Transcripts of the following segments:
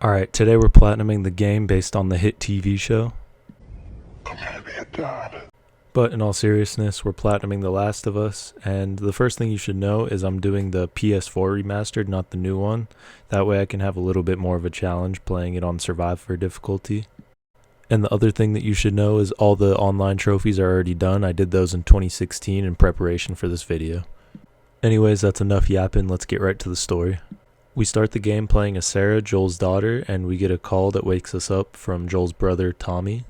Alright, today we're platinuming the game based on the hit TV show. I'm gonna be a dad. But in all seriousness, we're platinuming The Last of Us, and the first thing you should know is I'm doing the PS4 remastered, not the new one. That way I can have a little bit more of a challenge playing it on Survivor difficulty. And the other thing that you should know is all the online trophies are already done. I did those in 2016 in preparation for this video. Anyways, that's enough yapping, let's get right to the story. We start the game playing as Sarah, Joel's daughter, and we get a call that wakes us up from Joel's brother, Tommy.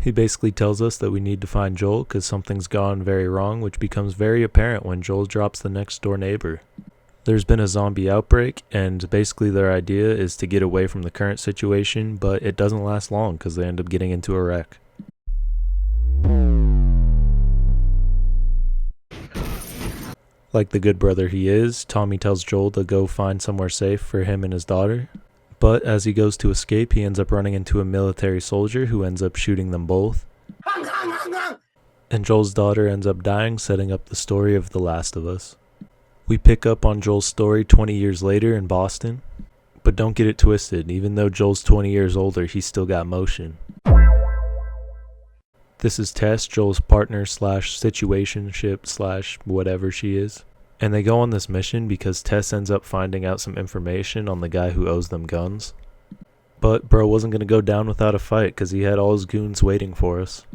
He basically tells us that we need to find Joel because something's gone very wrong, which becomes very apparent when Joel drops the next door neighbor. There's been a zombie outbreak, and basically their idea is to get away from the current situation, but it doesn't last long because they end up getting into a wreck. Like the good brother he is, Tommy tells Joel to go find somewhere safe for him and his daughter. But as he goes to escape, he ends up running into a military soldier who ends up shooting them both. And Joel's daughter ends up dying, setting up the story of The Last of Us. We pick up on Joel's story 20 years later in Boston. But don't get it twisted, even though Joel's 20 years older, he's still got motion. This is Tess, Joel's partner slash situationship slash whatever she is. And they go on this mission because Tess ends up finding out some information on the guy who owes them guns. But bro wasn't going to go down without a fight because he had all his goons waiting for us.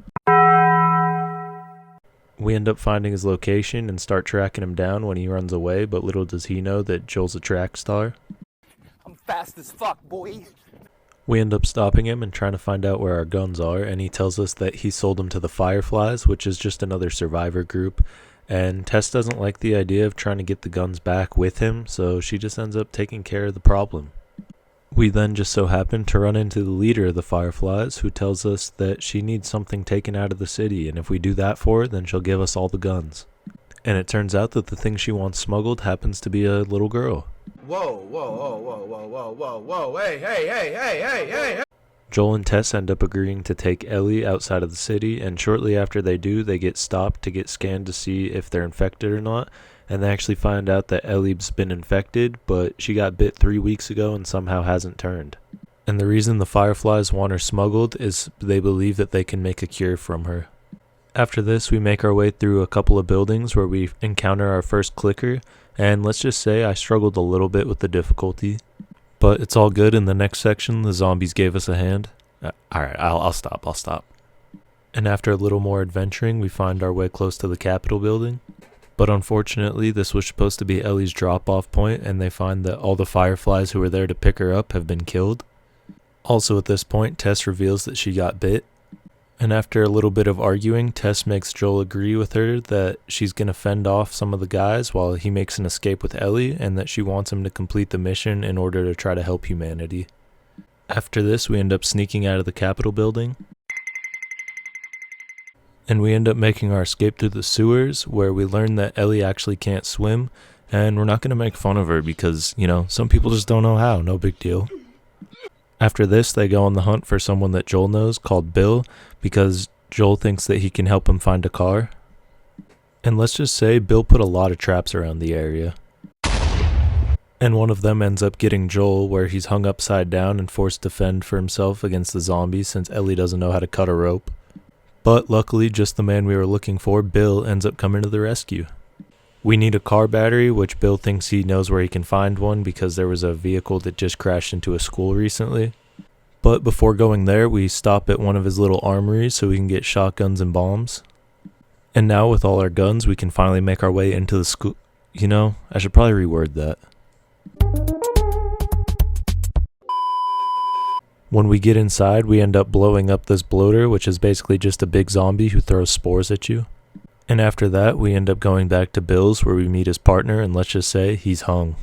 We end up finding his location and start tracking him down when he runs away, but little does he know that Joel's a track star. I'm fast as fuck, boy. We end up stopping him and trying to find out where our guns are, and he tells us that he sold them to the Fireflies, which is just another survivor group. And Tess doesn't like the idea of trying to get the guns back with him, so she just ends up taking care of the problem. We then just so happen to run into the leader of the Fireflies, who tells us that she needs something taken out of the city, and if we do that for her, then she'll give us all the guns. And it turns out that the thing she wants smuggled happens to be a little girl. Whoa, whoa, whoa, whoa, whoa, whoa, whoa, whoa, hey. Joel and Tess end up agreeing to take Ellie outside of the city, and shortly after they do, they get stopped to get scanned to see if they're infected or not, and they actually find out that Ellie's been infected, but she got bit 3 weeks ago and somehow hasn't turned. And the reason the Fireflies want her smuggled is they believe that they can make a cure from her. After this, we make our way through a couple of buildings where we encounter our first clicker, and let's just say I struggled a little bit with the difficulty. But it's all good. In the next section, the zombies gave us a hand. Alright, I'll stop. And after a little more adventuring, we find our way close to the Capitol building. But unfortunately, this was supposed to be Ellie's drop-off point, and they find that all the Fireflies who were there to pick her up have been killed. Also at this point, Tess reveals that she got bit. And after a little bit of arguing, Tess makes Joel agree with her that she's going to fend off some of the guys while he makes an escape with Ellie, and that she wants him to complete the mission in order to try to help humanity. After this, we end up sneaking out of the Capitol building. And we end up making our escape through the sewers, where we learn that Ellie actually can't swim, and we're not going to make fun of her because, you know, some people just don't know how, no big deal. After this, they go on the hunt for someone that Joel knows called Bill, because Joel thinks that he can help him find a car. And let's just say Bill put a lot of traps around the area. And one of them ends up getting Joel, where he's hung upside down and forced to fend for himself against the zombies since Ellie doesn't know how to cut a rope. But luckily, just the man we were looking for, Bill, ends up coming to the rescue. We need a car battery, which Bill thinks he knows where he can find one because there was a vehicle that just crashed into a school recently. But before going there, we stop at one of his little armories so we can get shotguns and bombs. And now with all our guns, we can finally make our way into the school. You know, I should probably reword that. When we get inside, we end up blowing up this bloater, which is basically just a big zombie who throws spores at you. And after that, we end up going back to Bill's where we meet his partner, and let's just say he's hung.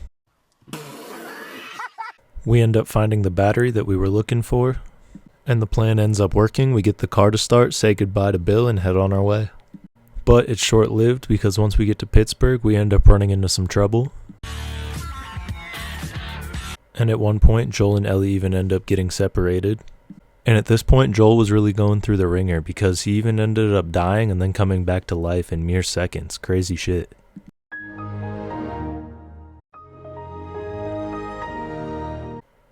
We end up finding the battery that we were looking for, and the plan ends up working. We get the car to start, say goodbye to Bill, and head on our way. But it's short-lived because once we get to Pittsburgh, we end up running into some trouble. And at one point, Joel and Ellie even end up getting separated. And at this point, Joel was really going through the ringer because he even ended up dying and then coming back to life in mere seconds. Crazy shit.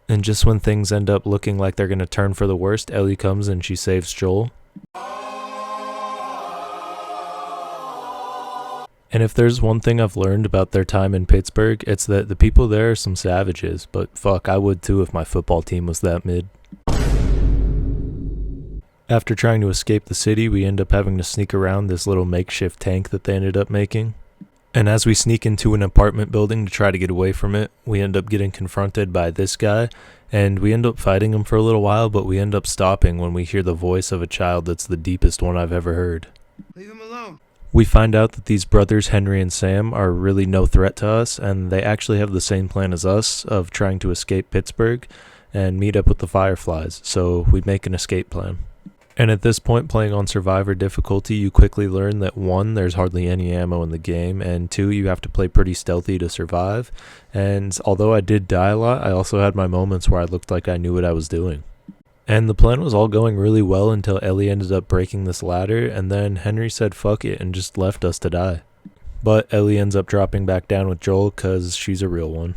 And just when things end up looking like they're going to turn for the worst, Ellie comes and she saves Joel. And if there's one thing I've learned about their time in Pittsburgh, it's that the people there are some savages, but fuck, I would too if my football team was that mid. After trying to escape the city, we end up having to sneak around this little makeshift tank that they ended up making. And as we sneak into an apartment building to try to get away from it, we end up getting confronted by this guy, and we end up fighting him for a little while, but we end up stopping when we hear the voice of a child that's the deepest one I've ever heard. Leave him alone. We find out that these brothers, Henry and Sam, are really no threat to us, and they actually have the same plan as us of trying to escape Pittsburgh and meet up with the Fireflies, so we make an escape plan. And at this point, playing on Survivor difficulty, you quickly learn that 1, there's hardly any ammo in the game, and 2, you have to play pretty stealthy to survive. And although I did die a lot, I also had my moments where I looked like I knew what I was doing. And the plan was all going really well until Ellie ended up breaking this ladder, and then Henry said fuck it and just left us to die. But Ellie ends up dropping back down with Joel cause she's a real one.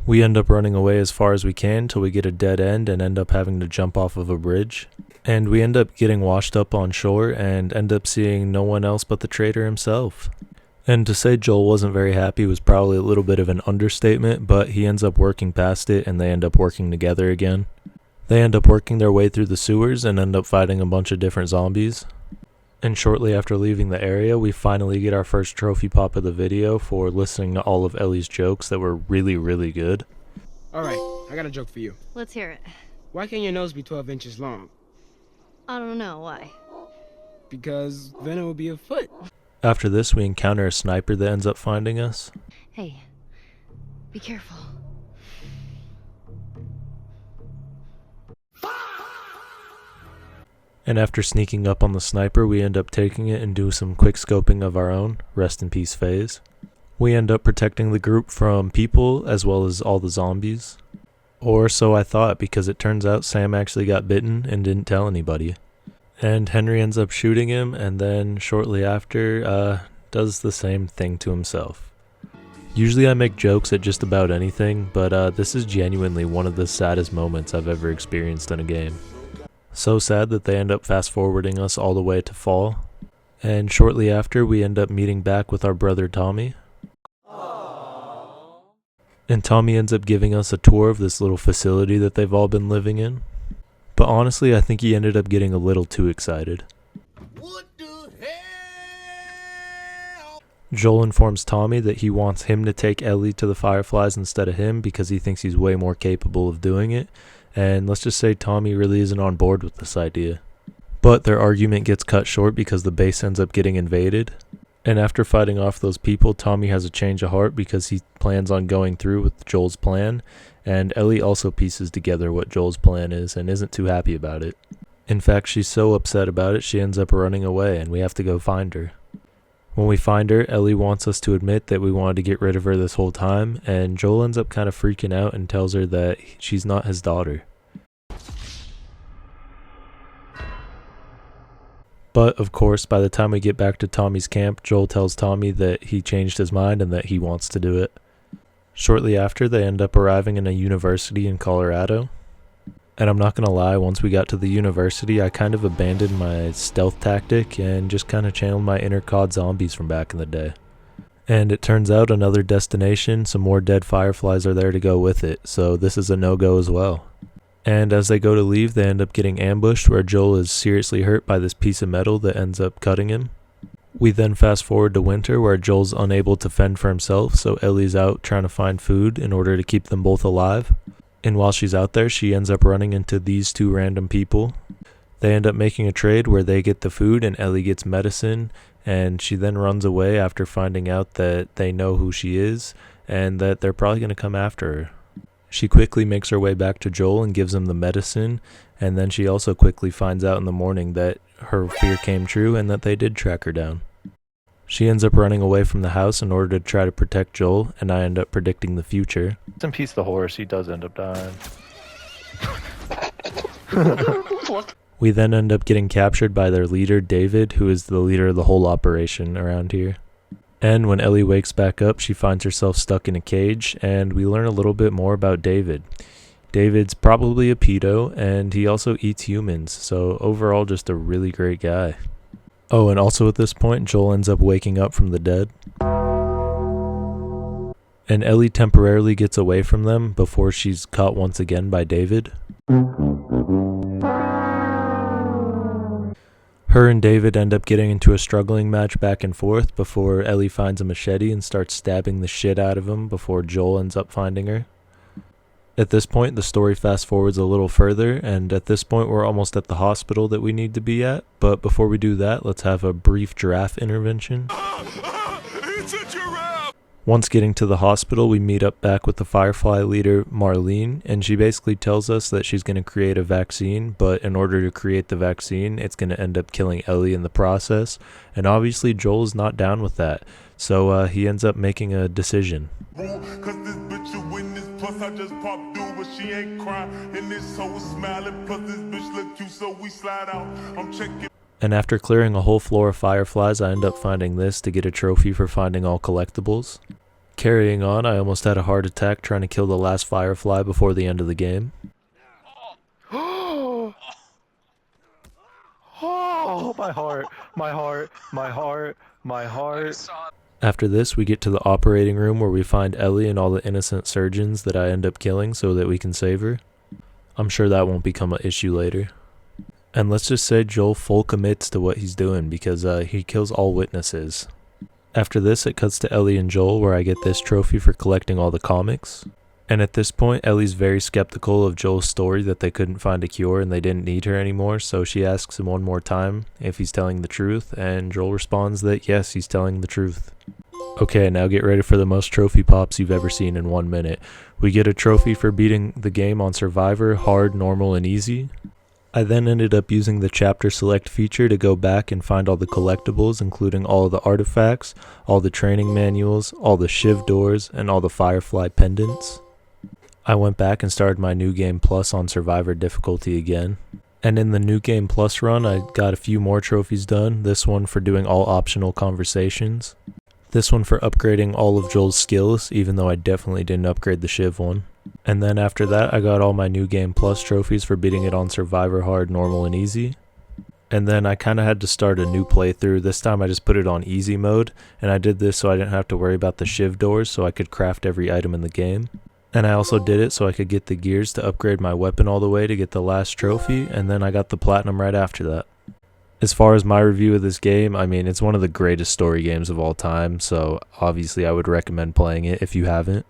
We end up running away as far as we can till we get a dead end and end up having to jump off of a bridge. And we end up getting washed up on shore and end up seeing no one else but the traitor himself. And to say Joel wasn't very happy was probably a little bit of an understatement, but he ends up working past it and they end up working together again. They end up working their way through the sewers and end up fighting a bunch of different zombies. And shortly after leaving the area, we finally get our first trophy pop of the video for listening to all of Ellie's jokes that were really, really good. Alright, I got a joke for you. Let's hear it. Why can't your nose be 12 inches long? I don't know why. Because then it would be a foot. After this, we encounter a sniper that ends up finding us. Hey, be careful. And after sneaking up on the sniper, we end up taking it and do some quick scoping of our own. Rest in peace, FaZe. We end up protecting the group from people as well as all the zombies. Or so I thought, because it turns out Sam actually got bitten and didn't tell anybody. And Henry ends up shooting him and then shortly after does the same thing to himself. Usually I make jokes at just about anything, but this is genuinely one of the saddest moments I've ever experienced in a game. So sad that they end up fast forwarding us all the way to fall. And shortly after, we end up meeting back with our brother Tommy. And Tommy ends up giving us a tour of this little facility that they've all been living in. But honestly, I think he ended up getting a little too excited. What the hell? Joel informs Tommy that he wants him to take Ellie to the Fireflies instead of him because he thinks he's way more capable of doing it. And let's just say Tommy really isn't on board with this idea. But their argument gets cut short because the base ends up getting invaded. And after fighting off those people, Tommy has a change of heart because he plans on going through with Joel's plan. And Ellie also pieces together what Joel's plan is and isn't too happy about it. In fact, she's so upset about it, she ends up running away and we have to go find her. When we find her, Ellie wants us to admit that we wanted to get rid of her this whole time, and Joel ends up kind of freaking out and tells her that she's not his daughter. But, of course, by the time we get back to Tommy's camp, Joel tells Tommy that he changed his mind and that he wants to do it. Shortly after, they end up arriving in a university in Colorado. And I'm not gonna lie, once we got to the university, I kind of abandoned my stealth tactic and just kind of channeled my inner COD zombies from back in the day. And it turns out another destination, some more dead fireflies are there to go with it, so this is a no-go as well. And as they go to leave, they end up getting ambushed where Joel is seriously hurt by this piece of metal that ends up cutting him. We then fast forward to winter where Joel's unable to fend for himself, so Ellie's out trying to find food in order to keep them both alive. And while she's out there, she ends up running into these two random people. They end up making a trade where they get the food and Ellie gets medicine, and she then runs away after finding out that they know who she is and that they're probably going to come after her. She quickly makes her way back to Joel and gives him the medicine, and then she also quickly finds out in the morning that her fear came true and that they did track her down. She ends up running away from the house in order to try to protect Joel, and I end up predicting the future. Rest in peace, the horse. He does end up dying. We then end up getting captured by their leader, David, who is the leader of the whole operation around here. And when Ellie wakes back up, she finds herself stuck in a cage, and we learn a little bit more about David. David's probably a pedo, and he also eats humans, so overall just a really great guy. Oh, and also at this point, Joel ends up waking up from the dead. And Ellie temporarily gets away from them before she's caught once again by David. Her and David end up getting into a struggling match back and forth before Ellie finds a machete and starts stabbing the shit out of him before Joel ends up finding her. At this point, the story fast forwards a little further, and at this point we're almost at the hospital that we need to be at, but before we do that, let's have a brief giraffe intervention. It's a giraffe! Once getting to the hospital, we meet up back with the Firefly leader, Marlene, and she basically tells us that she's going to create a vaccine, but in order to create the vaccine, it's going to end up killing Ellie in the process, and obviously Joel's not down with that, so he ends up making a decision. Cause this bitch a witness, plus I just popped through, but she ain't crying, and this hoe is smiling, plus this bitch look cute, so we slide out, I'm checking. And after clearing a whole floor of fireflies, I end up finding this to get a trophy for finding all collectibles. Carrying on, I almost had a heart attack trying to kill the last firefly before the end of the game. Oh, my heart, my heart, my heart, my heart. After this, we get to the operating room where we find Ellie and all the innocent surgeons that I end up killing so that we can save her. I'm sure that won't become an issue later. And let's just say Joel full commits to what he's doing because he kills all witnesses. After this, it cuts to Ellie and Joel where I get this trophy for collecting all the comics. And at this point, Ellie's very skeptical of Joel's story that they couldn't find a cure and they didn't need her anymore, so she asks him one more time if he's telling the truth, and Joel responds that yes, he's telling the truth. Okay, now get ready for the most trophy pops you've ever seen in 1 minute. We get a trophy for beating the game on Survivor, Hard, Normal, and Easy. I then ended up using the chapter select feature to go back and find all the collectibles, including all of the artifacts, all the training manuals, all the shiv doors, and all the firefly pendants. I went back and started my New Game Plus on Survivor difficulty again. And in the New Game Plus run, I got a few more trophies done, this one for doing all optional conversations. This one for upgrading all of Joel's skills, even though I definitely didn't upgrade the shiv one. And then after that, I got all my New Game Plus trophies for beating it on Survivor, Hard, Normal, and Easy. And then I kind of had to start a new playthrough. This time I just put it on Easy mode, and I did this so I didn't have to worry about the shiv doors so I could craft every item in the game. And I also did it so I could get the gears to upgrade my weapon all the way to get the last trophy, and then I got the platinum right after that. As far as my review of this game, I mean, it's one of the greatest story games of all time, so obviously I would recommend playing it if you haven't.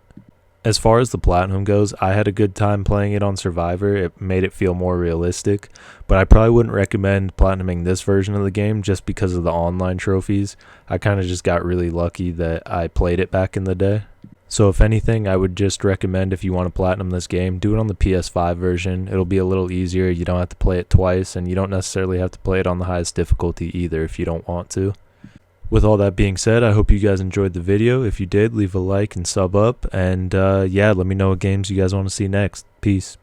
As far as the platinum goes, I had a good time playing it on Survivor. It made it feel more realistic, but I probably wouldn't recommend platinuming this version of the game just because of the online trophies. I kind of just got really lucky that I played it back in the day. So if anything, I would just recommend if you want to platinum this game, do it on the PS5 version. It'll be a little easier. You don't have to play it twice, and you don't necessarily have to play it on the highest difficulty either if you don't want to. With all that being said, I hope you guys enjoyed the video. If you did, leave a like and sub up. And yeah, let me know what games you guys want to see next. Peace.